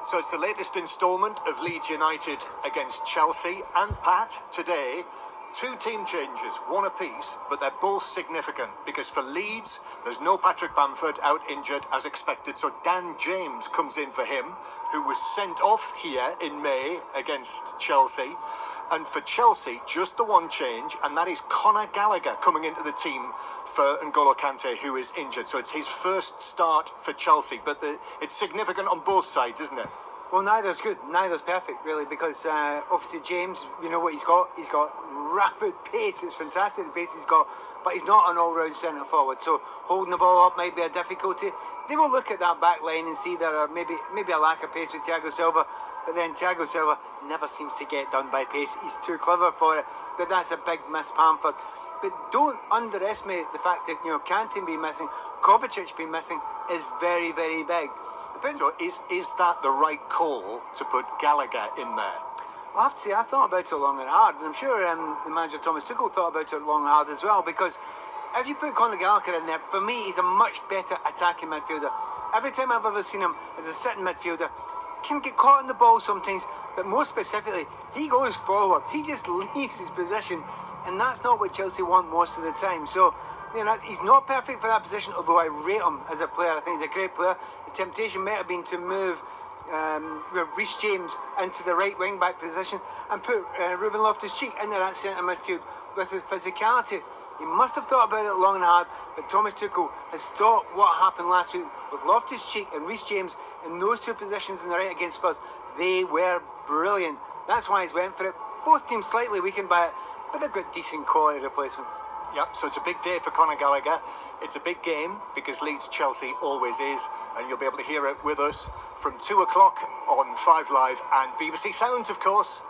So it's the latest instalment of Leeds United against Chelsea. And Pat, today, two team changes, one apiece, but they're both significant because for Leeds, there's no Patrick Bamford out injured as expected. So Dan James comes in for him, who was sent off here in May against Chelsea. And for Chelsea, just the one change, and that is Conor Gallagher coming into the team for N'Golo Kante, who is injured. So it's his first start for Chelsea, but it's significant on both sides, isn't it? Well, neither's good, neither's perfect, really, because obviously James, you know what he's got? He's got rapid pace. It's fantastic, the pace he's got, but he's not an all-round centre-forward, so holding the ball up might be a difficulty. They will look at that back line and see there are maybe a lack of pace with Thiago Silva, but then Thiago Silva never seems to get done by pace. He's too clever for it, but that's a big miss, Bamford. But don't underestimate the fact that, Kante being missing, Kovacic being missing is very, very big. So is that the right call to put Gallagher in there? I have to say, I thought about it long and hard, and I'm sure the manager Thomas Tuchel thought about it long and hard as well, because if you put Conor Gallagher in there, for me, he's a much better attacking midfielder. Every time I've ever seen him as a sitting midfielder, can get caught in the ball sometimes, but more specifically, he goes forward. He just leaves his position, and that's not what Chelsea want most of the time. So, he's not perfect for that position, although I rate him as a player. I think he's a great player. The temptation might have been to move Reece James into the right wing-back position and put Ruben Loftus-Cheek into that centre midfield with his physicality. He must have thought about it long and hard, but Thomas Tuchel has thought what happened last week with Loftus-Cheek and Reece James in those two positions in the right against Spurs. They were brilliant. That's why he's went for it. Both teams slightly weakened by it, but they've got decent quality replacements. Yep, so it's a big day for Conor Gallagher. It's a big game because Leeds-Chelsea always is, and you'll be able to hear it with us from 2 o'clock on 5 Live and BBC Sounds, of course.